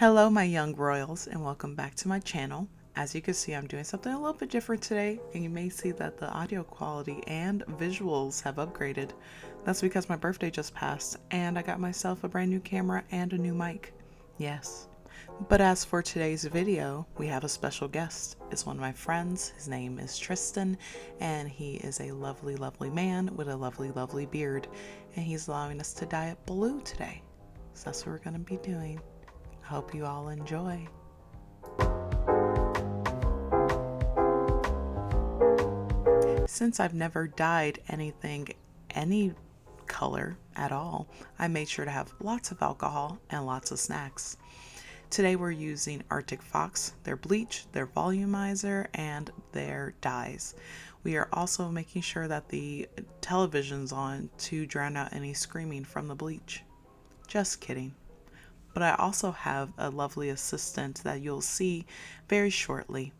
Hello my young royals and welcome back to my channel. As you can see, I'm doing something a little bit different today, and you may see that the audio quality and visuals have upgraded. That's because my birthday just passed and I got myself a brand new camera and a new mic. Yes. But as for today's video, we have a special guest. It's one of my friends. His name is Tristian, and he is a lovely, lovely man with a lovely, lovely beard, and he's allowing us to dye it blue today. So that's what we're going to be doing. I hope you all enjoy. Since I've never dyed anything any color at all, I made sure to have lots of alcohol and lots of snacks. Today we're using Arctic Fox, their bleach, their volumizer, and their dyes. We are also making sure that the television's on to drown out any screaming from the bleach. Just kidding. But I also have a lovely assistant that you'll see very shortly.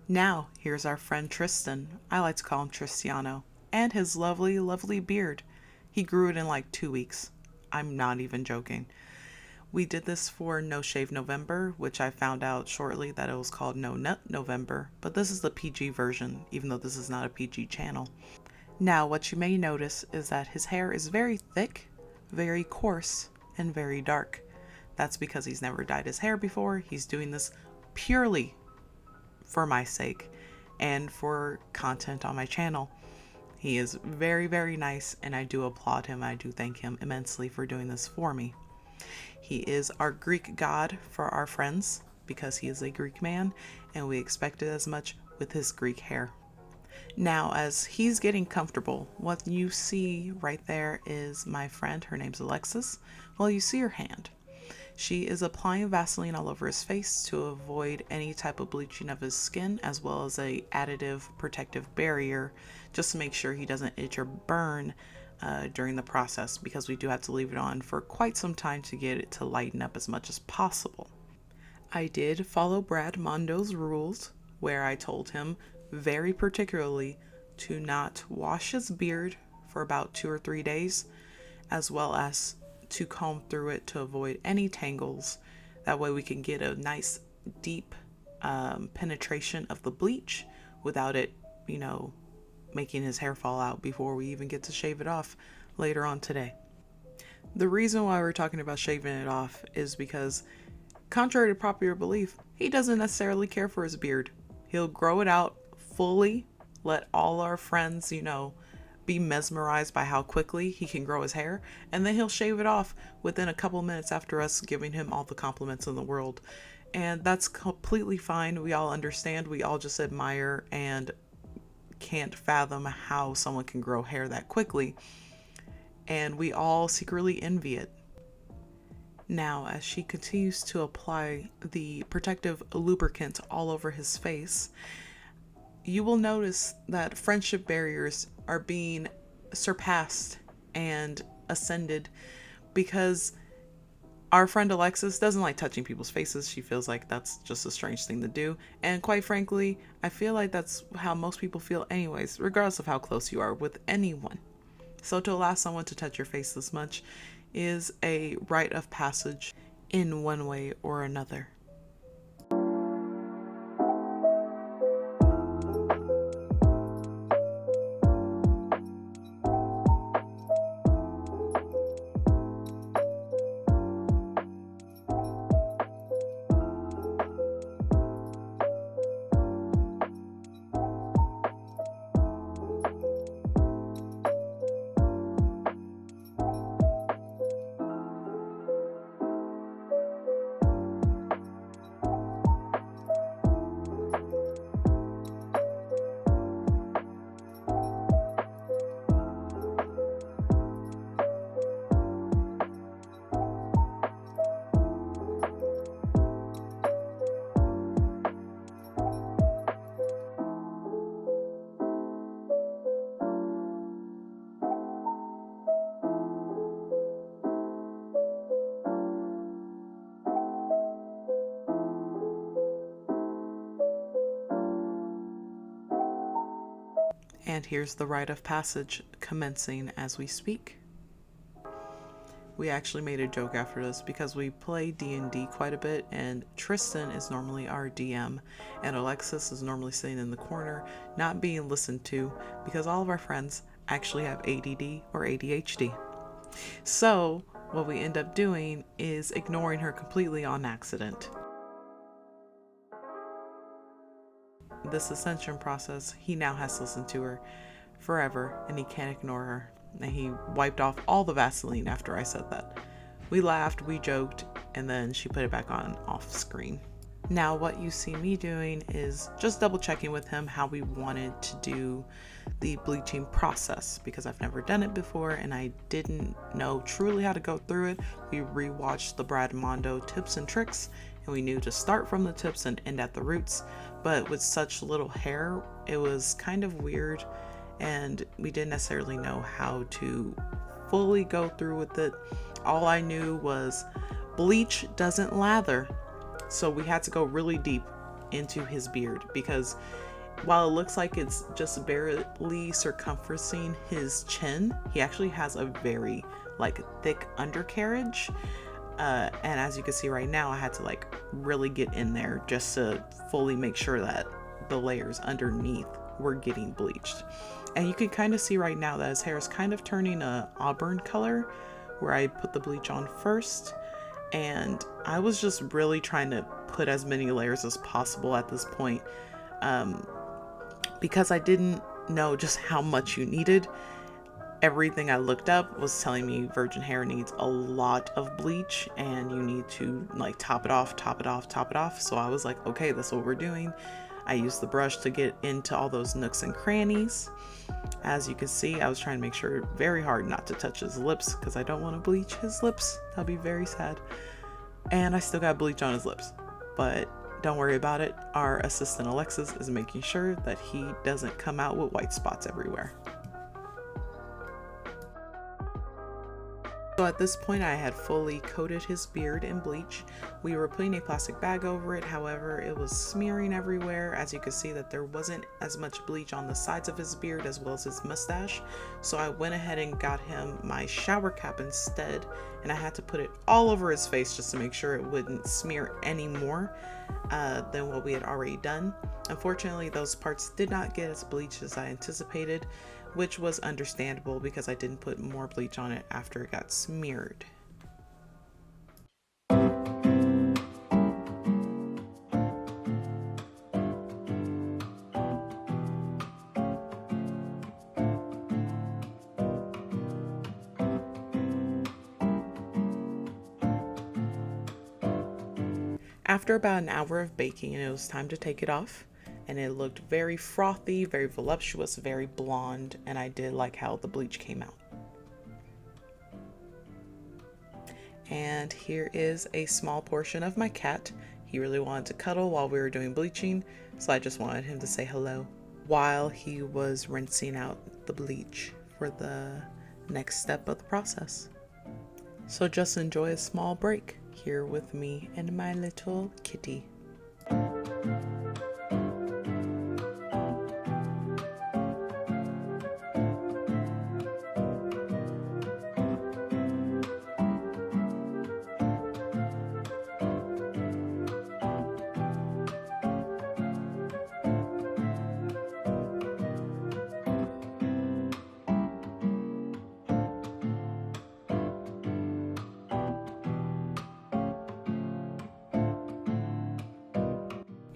Now, here's our friend Tristian. I like to call him Tristiano. And his lovely, lovely beard. He grew it in like 2 weeks. I'm not even joking. We did this for No Shave November, which I found out shortly that it was called No Nut November. But this is the PG version, even though this is not a PG channel. Now, what you may notice is that his hair is very thick, very coarse, and very dark. That's because he's never dyed his hair before. He's doing this purely for my sake and for content on my channel. He is very, very nice, and I do applaud him. I do thank him immensely for doing this for me. He is our Greek god for our friends because he is a Greek man, and we expected as much with his Greek hair. Now, as he's getting comfortable, what you see right there is my friend. Her name's Alexis. Well, you see her hand. She is applying Vaseline all over his face to avoid any type of bleaching of his skin, as well as a additive protective barrier, just to make sure he doesn't itch or burn during the process, because we do have to leave it on for quite some time to get it to lighten up as much as possible. I did follow Brad Mondo's rules, where I told him very particularly to not wash his beard for about 2 or 3 days, as well as to comb through it to avoid any tangles. That way we can get a nice deep penetration of the bleach without it, making his hair fall out before we even get to shave it off later on today. The reason why we're talking about shaving it off is because, contrary to popular belief, he doesn't necessarily care for his beard. He'll grow it out fully, let all our friends, be mesmerized by how quickly he can grow his hair, and then he'll shave it off within a couple minutes after us giving him all the compliments in the world. And that's completely fine. We all understand. We all just admire and can't fathom how someone can grow hair that quickly. And we all secretly envy it. Now, as she continues to apply the protective lubricant all over his face, you will notice that friendship barriers are being surpassed and ascended, because our friend Alexis doesn't like touching people's faces. She feels like that's just a strange thing to do. And quite frankly, I feel like that's how most people feel anyways, regardless of how close you are with anyone. So to allow someone to touch your face this much is a rite of passage in one way or another. And here's the rite of passage commencing as we speak. We actually made a joke after this because we play D&D quite a bit, and Tristan is normally our DM, and Alexis is normally sitting in the corner, not being listened to, because all of our friends actually have ADD or ADHD. So what we end up doing is ignoring her completely on accident. This ascension process, he now has to listen to her forever, and he can't ignore her. And he wiped off all the Vaseline after I said that. We laughed, we joked, and then she put it back on off screen. Now what you see me doing is just double checking with him how we wanted to do the bleaching process, because I've never done it before and I didn't know truly how to go through it. We rewatched the Brad Mondo tips and tricks, and we knew to start from the tips and end at the roots, but with such little hair, it was kind of weird, and we didn't necessarily know how to fully go through with it. All I knew was bleach doesn't lather, so we had to go really deep into his beard, because while it looks like it's just barely circumferencing his chin, he actually has a very thick undercarriage, and as you can see right now, I had to really get in there just to fully make sure that the layers underneath were getting bleached. And you can kind of see right now that his hair is kind of turning a auburn color where I put the bleach on first, and I was just really trying to put as many layers as possible at this point, because I didn't know just how much you needed. Everything I looked up was telling me virgin hair needs a lot of bleach and you need to top it off. So I was like, okay, that's what we're doing. I used the brush to get into all those nooks and crannies. As you can see, I was trying to make sure very hard not to touch his lips, because I don't want to bleach his lips. That'll be very sad. And I still got bleach on his lips, but don't worry about it. Our assistant Alexis is making sure that he doesn't come out with white spots everywhere. So at this point, I had fully coated his beard in bleach. We were putting a plastic bag over it, however, it was smearing everywhere. As you can see that there wasn't as much bleach on the sides of his beard as well as his mustache. So I went ahead and got him my shower cap instead, and I had to put it all over his face just to make sure it wouldn't smear any more than what we had already done. Unfortunately, those parts did not get as bleached as I anticipated, which was understandable because I didn't put more bleach on it after it got smeared. After about an hour of baking, it was time to take it off. And it looked very frothy, very voluptuous, very blonde, and I did like how the bleach came out. And here is a small portion of my cat. He really wanted to cuddle while we were doing bleaching, so I just wanted him to say hello while he was rinsing out the bleach for the next step of the process. So just enjoy a small break here with me and my little kitty.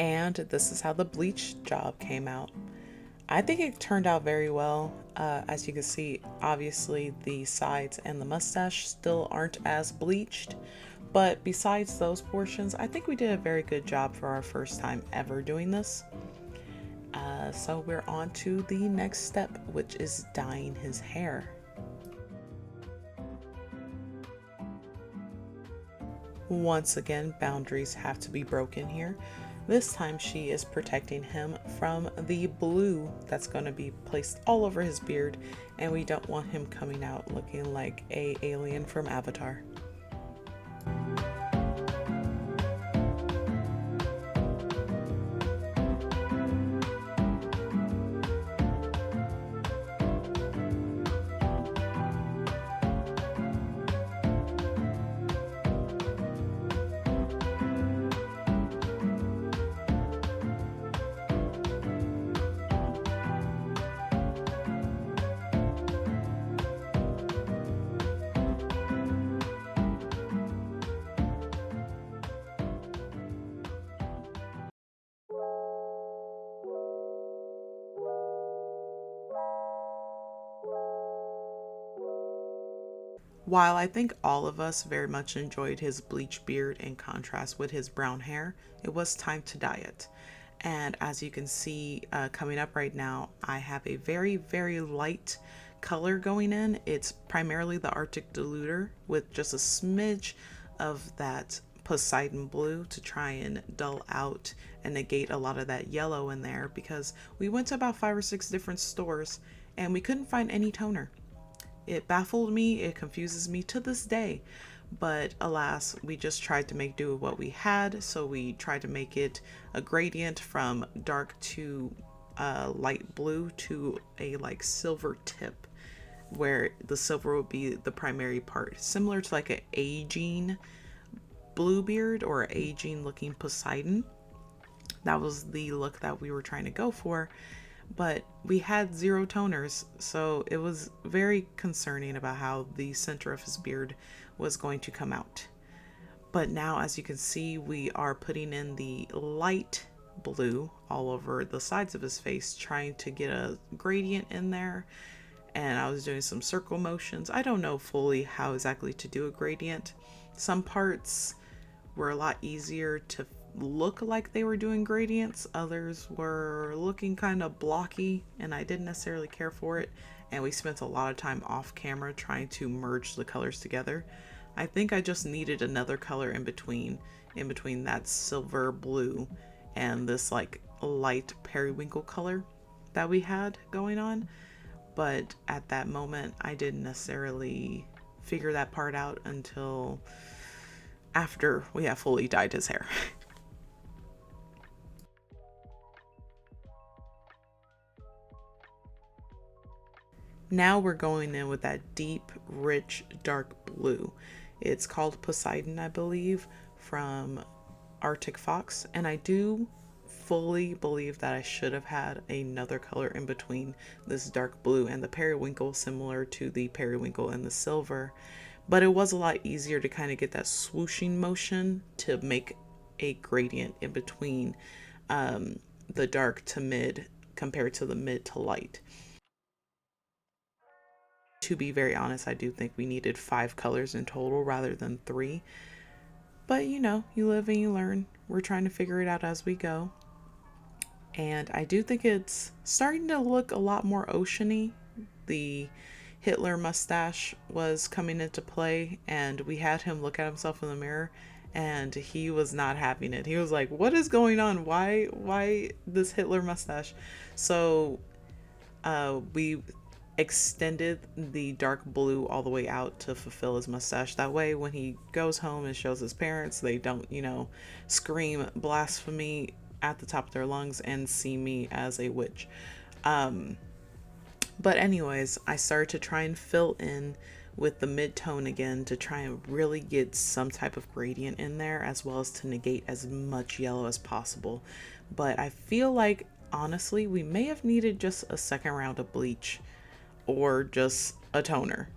And this is how the bleach job came out. I think it turned out very well. As you can see, obviously the sides and the mustache still aren't as bleached, but besides those portions, I think we did a very good job for our first time ever doing this. So we're on to the next step, which is dyeing his hair. Once again, boundaries have to be broken here. This time she is protecting him from the blue that's going to be placed all over his beard, and we don't want him coming out looking like an alien from Avatar. While I think all of us very much enjoyed his bleach beard in contrast with his brown hair, it was time to dye it. And as you can see coming up right now, I have a very, very light color going in. It's primarily the Arctic Diluter with just a smidge of that Poseidon blue to try and dull out and negate a lot of that yellow in there, because we went to about 5 or 6 different stores and we couldn't find any toner. It baffled me, it confuses me to this day, but alas, we just tried to make do with what we had. So we tried to make it a gradient from dark to light blue to a like silver tip, where the silver would be the primary part, similar to like an aging Bluebeard or aging looking Poseidon. That was the look that we were trying to go for, but we had 0 toners, so it was very concerning about how the center of his beard was going to come out. But now, as you can see, we are putting in the light blue all over the sides of his face, trying to get a gradient in there. And I was doing some circle motions. I don't know fully how exactly to do a gradient. Some parts were a lot easier to look like they were doing gradients. Others were looking kind of blocky, and I didn't necessarily care for it. And we spent a lot of time off camera trying to merge the colors together. I think I just needed another color in between that silver blue and this like light periwinkle color that we had going on. But at that moment, I didn't necessarily figure that part out until after we have fully dyed his hair. Now we're going in with that deep, rich, dark blue. It's called Poseidon, I believe, from Arctic Fox. And I do fully believe that I should have had another color in between this dark blue and the periwinkle, similar to the periwinkle and the silver. But it was a lot easier to kind of get that swooshing motion to make a gradient in between the dark to mid compared to the mid to light. To be very honest, I do think we needed 5 colors in total rather than 3. But you know, you live and you learn. We're trying to figure it out as we go. And I do think it's starting to look a lot more oceany. The Hitler mustache was coming into play, and we had him look at himself in the mirror, and he was not having it. He was like, what is going on? Why this Hitler mustache? So we extended the dark blue all the way out to fulfill his mustache. That way, when he goes home and shows his parents, they don't, scream blasphemy at the top of their lungs and see me as a witch. But anyways, I started to try and fill in with the mid-tone again to try and really get some type of gradient in there, as well as to negate as much yellow as possible. But I feel like, honestly, we may have needed just a second round of bleach or just a toner.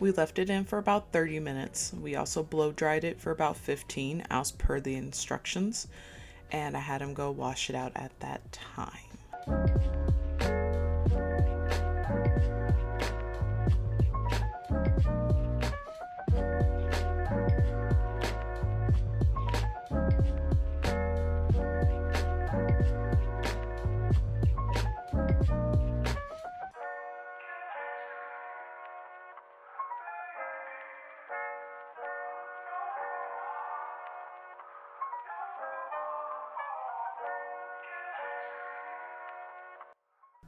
We left it in for about 30 minutes. We also blow dried it for about 15 as per the instructions, and I had him go wash it out at that time.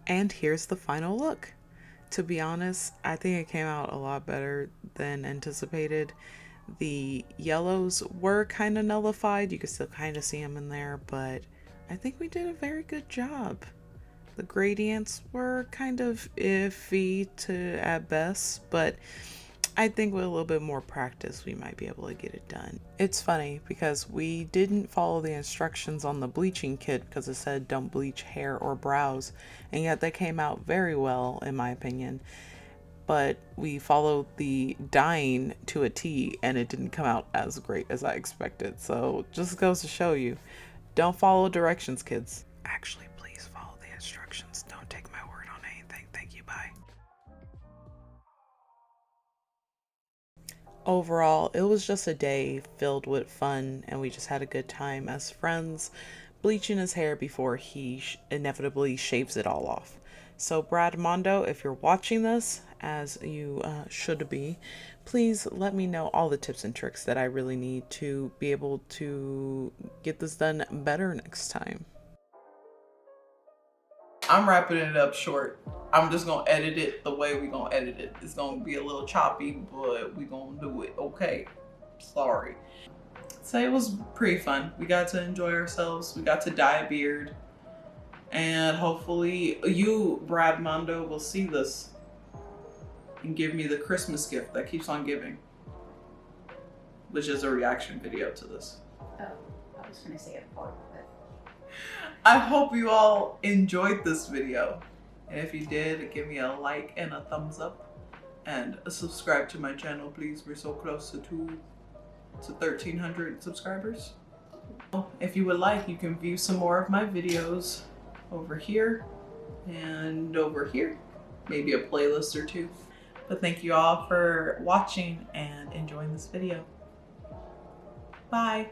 And here's the final look. To be honest, I think it came out a lot better than anticipated. The yellows were kind of nullified. You could still kind of see them in there, but I think we did a very good job. The gradients were kind of iffy to at best, but I think with a little bit more practice, we might be able to get it done. It's funny because we didn't follow the instructions on the bleaching kit because it said don't bleach hair or brows, and yet they came out very well in my opinion. but we followed the dyeing to a T and it didn't come out as great as I expected. So just goes to show you, don't follow directions, kids. Actually, please follow the instructions. Don't take my word on anything. Thank you. Bye. Overall, it was just a day filled with fun, and we just had a good time as friends, bleaching his hair before he inevitably shaves it all off. So, Brad Mondo, if you're watching this, as you should be, please let me know all the tips and tricks that I really need to be able to get this done better next time. I'm wrapping it up short. I'm just gonna edit it the way we gonna edit it. It's gonna be a little choppy, but we gonna do it, okay? Sorry. So it was pretty fun. We got to enjoy ourselves. We got to dye a beard. And hopefully you, Brad Mondo, will see this and give me the Christmas gift that keeps on giving, which is a reaction video to this. Oh, I was gonna say a part, but I hope you all enjoyed this video. And if you did, give me a like and a thumbs up. And subscribe to my channel, please. We're so close to 1,300 subscribers. If you would like, you can view some more of my videos over here and over here. Maybe a playlist or two. But thank you all for watching and enjoying this video. Bye.